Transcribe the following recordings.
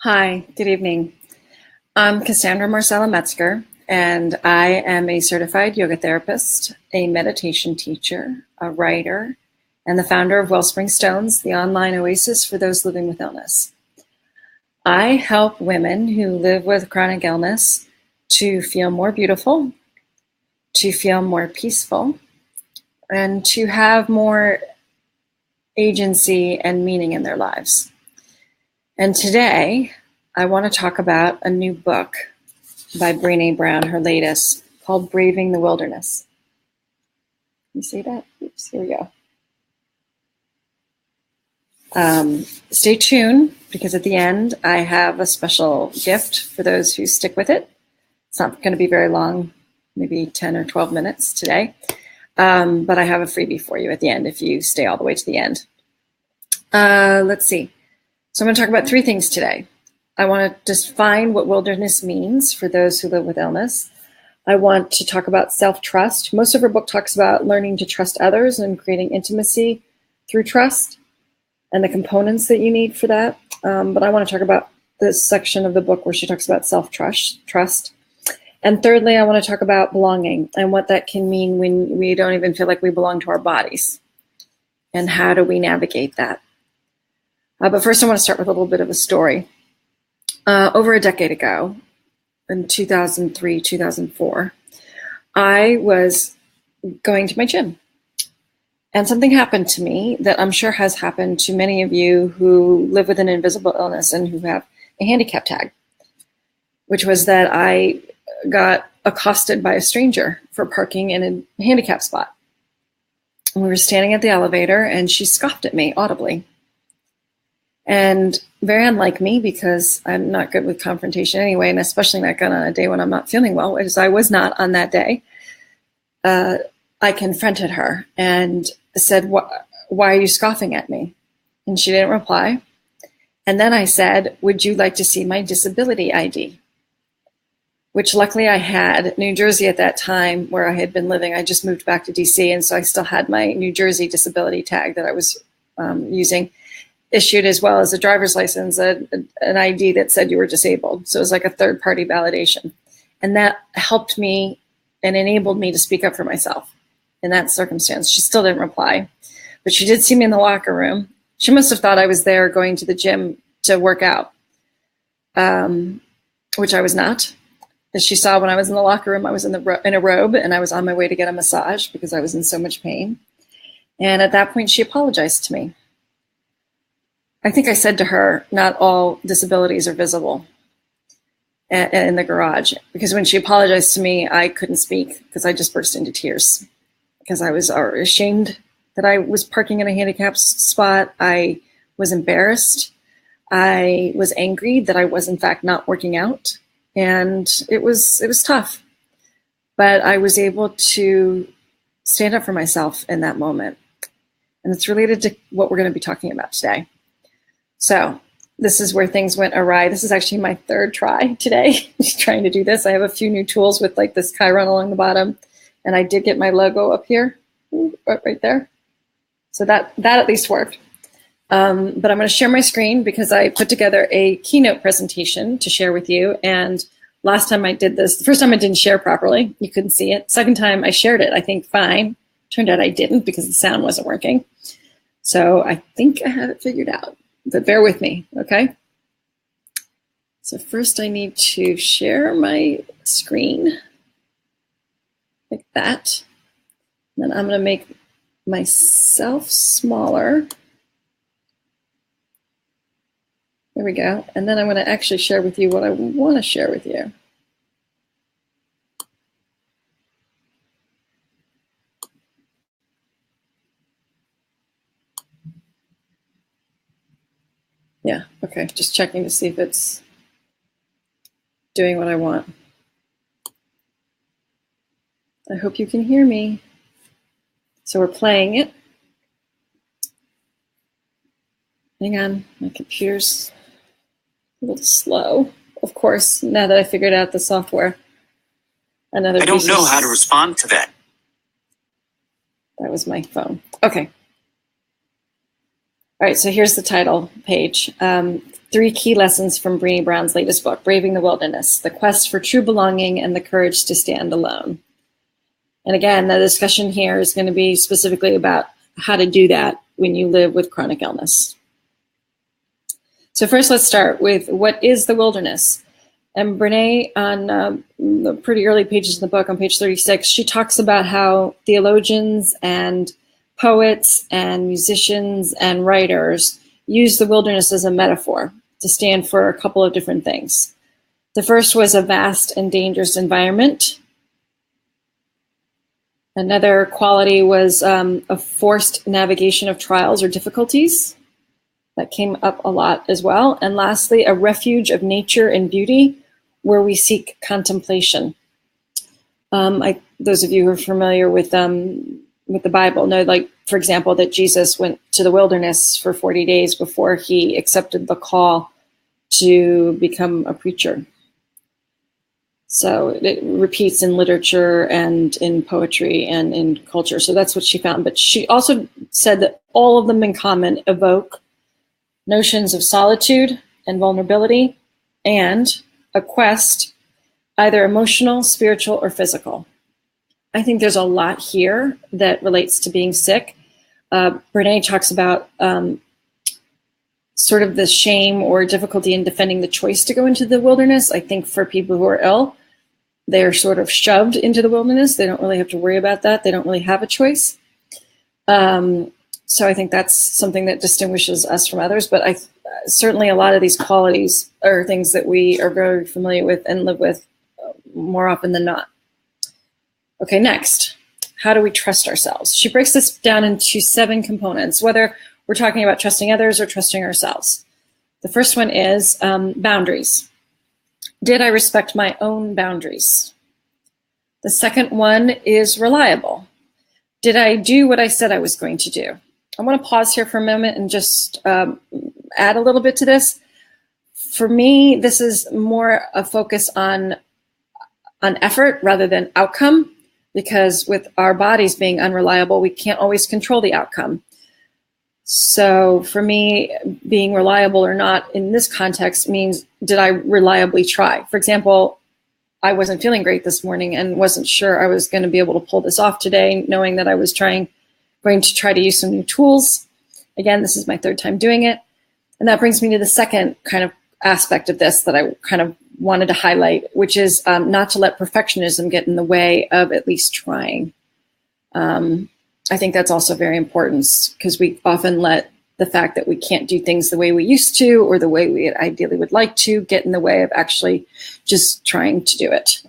Hi, good evening. I'm Cassandra Marcella Metzger, and I am a certified yoga therapist, a meditation teacher, a writer, and the founder of Wellspring Stones, the online oasis for those living with illness. I help women who live with chronic illness to feel more beautiful, to feel more peaceful, and to have more agency and meaning in their lives. And today, I want to talk about a new book by Brené Brown, her latest, called Braving the Wilderness. You see that? Oops, here we go. Stay tuned, because at the end, I have a special gift for those who stick with it. It's not going to be very long, maybe 10 or 12 minutes today. But I have a freebie for you at the end if you stay all the way to the end. Let's see. So I'm going to talk about three things today. I want to define what wilderness means for those who live with illness. I want to talk about self-trust. Most of her book talks about learning to trust others and creating intimacy through trust and the components that you need for that. But I want to talk about this section of the book where she talks about self-trust. And thirdly, I want to talk about belonging and what that can mean when we don't even feel like we belong to our bodies. And how do we navigate that? But first, I want to start with a little bit of a story. Over a decade ago, in 2003, 2004, I was going to my gym. And something happened to me that I'm sure has happened to many of you who live with an invisible illness and who have a handicap tag, which was that I got accosted by a stranger for parking in a handicap spot. And we were standing at the elevator, and she scoffed at me audibly. And very unlike me, because I'm not good with confrontation anyway, and especially not good on a day when I'm not feeling well, as I was not on that day, I confronted her and said, why are you scoffing at me? And she didn't reply. And then I said, would you like to see my disability ID? Which luckily I had. New Jersey at that time, where I had been living, I just moved back to DC, and so I still had my New Jersey disability tag that I was using, issued, as well as a driver's license, an ID that said you were disabled. So it was like a third-party validation. And that helped me and enabled me to speak up for myself in that circumstance. She still didn't reply, but she did see me in the locker room. She must have thought I was there going to the gym to work out, which I was not. As she saw when I was in the locker room, I was in a robe, and I was on my way to get a massage because I was in so much pain. And at that point, she apologized to me. I think I said to her, not all disabilities are visible in the garage, because when she apologized to me, I couldn't speak because I just burst into tears because I was ashamed that I was parking in a handicapped spot. I was embarrassed. I was angry that I was in fact not working out, and it was tough, but I was able to stand up for myself in that moment. And it's related to what we're going to be talking about today. So this is where things went awry. This is actually my third try today, trying to do this. I have a few new tools with like this chiron along the bottom, and I did get my logo up here, right there. So that at least worked. But I'm going to share my screen because I put together a keynote presentation to share with you. And last time I did this, the first time I didn't share properly. You couldn't see it. Second time I shared it, I think fine. Turned out I didn't because the sound wasn't working. So I think I have it figured out. But bear with me, okay? So first I need to share my screen like that. And then I'm going to make myself smaller. There we go. And then I'm going to actually share with you what I want to share with you. Yeah, okay, just checking to see if it's doing what I want. I hope you can hear me. So we're playing it. Hang on, my computer's a little slow. Of course, now that I figured out the software. I don't know how to respond to that. That was my phone. Okay. All right, so here's the title page. 3 key lessons from Brené Brown's latest book, Braving the Wilderness, The Quest for True Belonging and the Courage to Stand Alone. And again, the discussion here is going to be specifically about how to do that when you live with chronic illness. So first, let's start with what is the wilderness? And Brené, on the pretty early pages of the book, on page 36, she talks about how theologians and poets and musicians and writers use the wilderness as a metaphor to stand for a couple of different things. The first was a vast and dangerous environment. Another quality was a forced navigation of trials or difficulties. That came up a lot as well. And lastly, a refuge of nature and beauty where we seek contemplation. Those of you who are familiar with the Bible know, like, for example, that Jesus went to the wilderness for 40 days before he accepted the call to become a preacher. So it repeats in literature and in poetry and in culture. So that's what she found. But she also said that all of them in common evoke notions of solitude and vulnerability and a quest, either emotional, spiritual, or physical. I think there's a lot here that relates to being sick. Brené talks about sort of the shame or difficulty in defending the choice to go into the wilderness. I think for people who are ill, they're sort of shoved into the wilderness. They don't really have to worry about that. They don't really have a choice. So I think that's something that distinguishes us from others. But certainly a lot of these qualities are things that we are very familiar with and live with more often than not. Okay, next, how do we trust ourselves? She breaks this down into 7 components, whether we're talking about trusting others or trusting ourselves. The first one is boundaries. Did I respect my own boundaries? The second one is reliable. Did I do what I said I was going to do? I want to pause here for a moment and just add a little bit to this. For me, this is more a focus on effort rather than outcome, because with our bodies being unreliable, we can't always control the outcome. So for me, being reliable or not in this context means, did I reliably try? For example, I wasn't feeling great this morning and wasn't sure I was going to be able to pull this off today, knowing that I was going to try to use some new tools. Again, this is my 3rd time doing it. And that brings me to the second kind of aspect of this that I kind of wanted to highlight, which is not to let perfectionism get in the way of at least trying. I think that's also very important, because we often let the fact that we can't do things the way we used to or the way we ideally would like to get in the way of actually just trying to do it.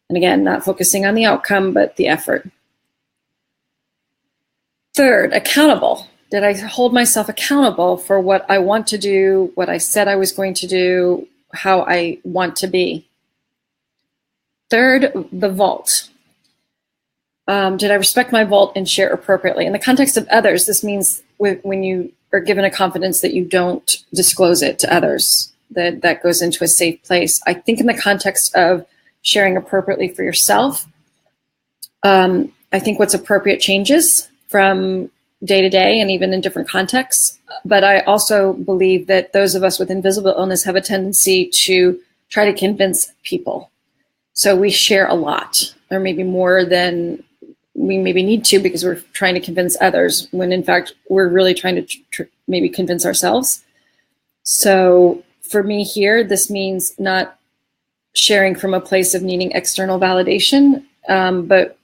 And again, not focusing on the outcome, but the effort. Third, accountable. Did I hold myself accountable for what I want to do, what I said I was going to do, how I want to be? Third, the vault. Did I respect my vault and share appropriately? In the context of others, this means when you are given a confidence that you don't disclose it to others, that goes into a safe place. I think in the context of sharing appropriately for yourself, I think what's appropriate changes from day to day and even in different contexts. But I also believe that those of us with invisible illness have a tendency to try to convince people. So we share a lot, or maybe more than we maybe need to, because we're trying to convince others, when in fact we're really trying to maybe convince ourselves. So for me here, this means not sharing from a place of needing external validation, but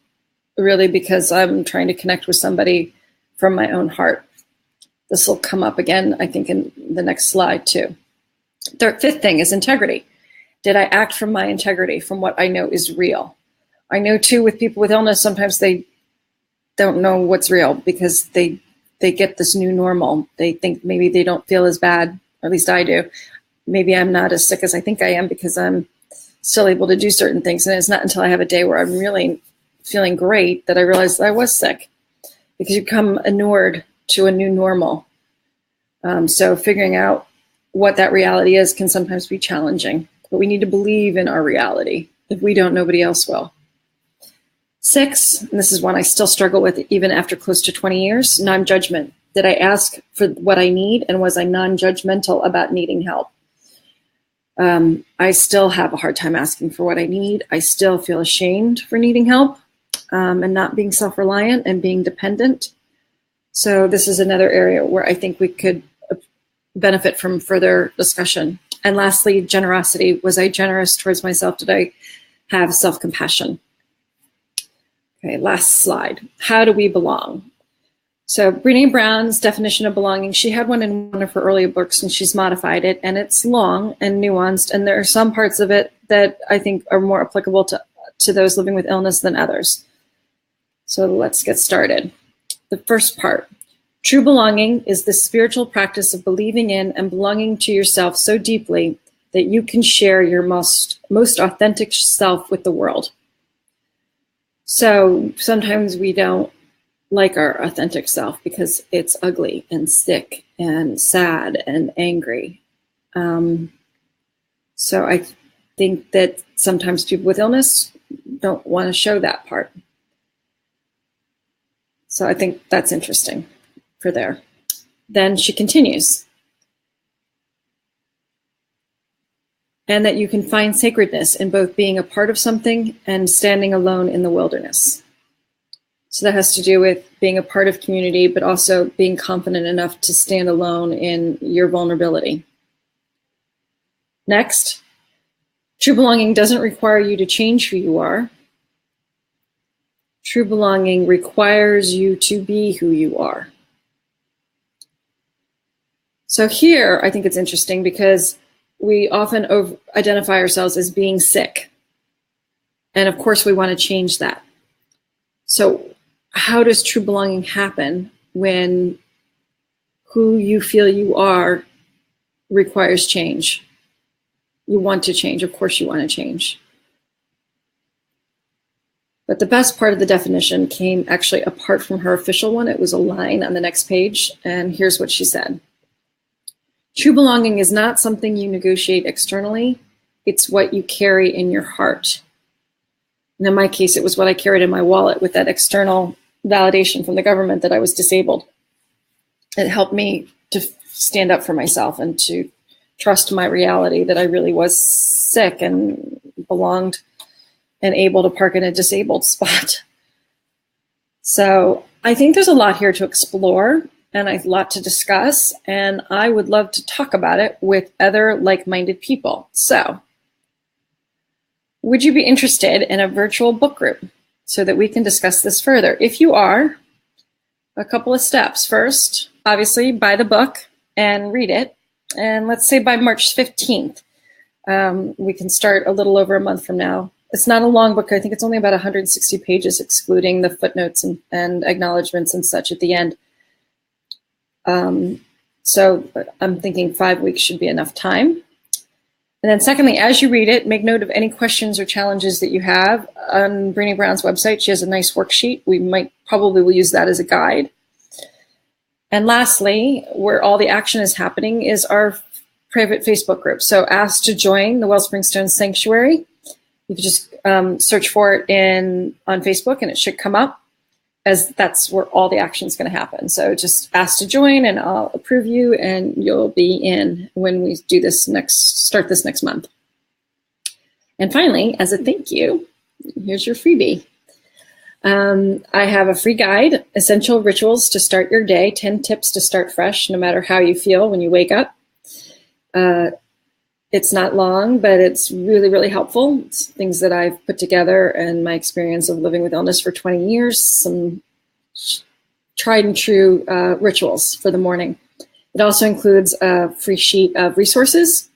really because I'm trying to connect with somebody from my own heart. This will come up again, I think, in the next slide too. The 5th thing is integrity. Did I act from my integrity, from what I know is real? I know too, with people with illness, sometimes they don't know what's real because they get this new normal. They think maybe they don't feel as bad, or at least I do. Maybe I'm not as sick as I think I am because I'm still able to do certain things. And it's not until I have a day where I'm really feeling great that I realize that I was sick, because you become inured to a new normal. So figuring out what that reality is can sometimes be challenging, but we need to believe in our reality. If we don't, nobody else will. 6, and this is one I still struggle with even after close to 20 years, non-judgment. Did I ask for what I need, and was I non-judgmental about needing help? I still have a hard time asking for what I need. I still feel ashamed for needing help and not being self-reliant and being dependent. So this is another area where I think we could benefit from further discussion. And lastly, generosity. Was I generous towards myself? Did I have self-compassion? Okay, last slide. How do we belong? So Brené Brown's definition of belonging, she had one in one of her earlier books and she's modified it, and it's long and nuanced, and there are some parts of it that I think are more applicable to those living with illness than others. So let's get started. The first part, true belonging is the spiritual practice of believing in and belonging to yourself so deeply that you can share your most authentic self with the world. So sometimes we don't like our authentic self because it's ugly and sick and sad and angry. So I think that sometimes people with illness don't want to show that part. So I think that's interesting for there. Then she continues. And that you can find sacredness in both being a part of something and standing alone in the wilderness. So that has to do with being a part of community, but also being confident enough to stand alone in your vulnerability. Next, true belonging doesn't require you to change who you are. True belonging requires you to be who you are. So here, I think it's interesting because we often identify ourselves as being sick. And of course, we want to change that. So how does true belonging happen when who you feel you are requires change? You want to change. Of course you want to change. But the best part of the definition came actually apart from her official one. It was a line on the next page. And here's what she said. True belonging is not something you negotiate externally. It's what you carry in your heart. And in my case, it was what I carried in my wallet with that external validation from the government that I was disabled. It helped me to stand up for myself and to trust my reality that I really was sick and belonged and able to park in a disabled spot. So I think there's a lot here to explore and a lot to discuss, and I would love to talk about it with other like-minded people. So would you be interested in a virtual book group so that we can discuss this further? If you are, a couple of steps. First, obviously, buy the book and read it. And let's say by March 15th, we can start a little over a month from now. It's not a long book. I think it's only about 160 pages, excluding the footnotes and acknowledgments and such at the end. So I'm thinking 5 weeks should be enough time. And then secondly, as you read it, make note of any questions or challenges that you have. On Brené Brown's website, she has a nice worksheet. We probably will use that as a guide. And lastly, where all the action is happening is our private Facebook group. So ask to join the Wellspring Stone Sanctuary. You can just search for it on Facebook and it should come up, as that's where all the action is going to happen. So just ask to join and I'll approve you and you'll be in when we do start this next month. And finally, as a thank you, here's your freebie. I have a free guide, Essential Rituals to Start Your Day, 10 Tips to Start Fresh, no matter how you feel when you wake up. It's not long, but it's really, really helpful. It's things that I've put together and my experience of living with illness for 20 years, some tried and true rituals for the morning. It also includes a free sheet of resources,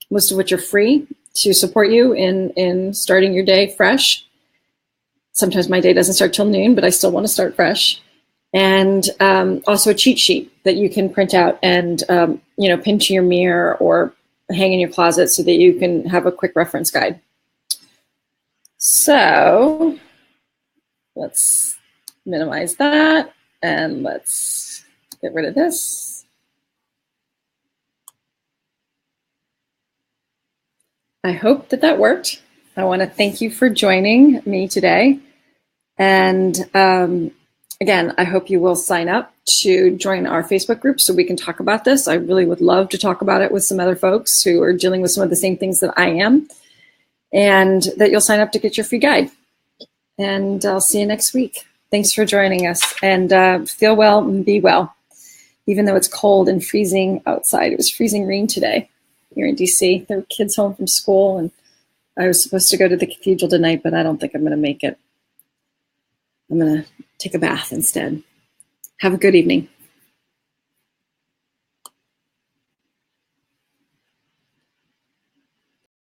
most of which are free to support you in starting your day fresh. Sometimes my day doesn't start till noon, but I still want to start fresh. And also a cheat sheet that you can print out and pin to your mirror or hang in your closet so that you can have a quick reference guide. So let's minimize that and let's get rid of this. I hope that worked. I want to thank you for joining me today. And Again, I hope you will sign up to join our Facebook group so we can talk about this. I really would love to talk about it with some other folks who are dealing with some of the same things that I am, and that you'll sign up to get your free guide. And I'll see you next week. Thanks for joining us, and feel well and be well. Even though it's cold and freezing outside, it was freezing rain today here in DC. There were kids home from school, and I was supposed to go to the cathedral tonight, but I don't think I'm going to make it. I'm going to take a bath instead. Have a good evening.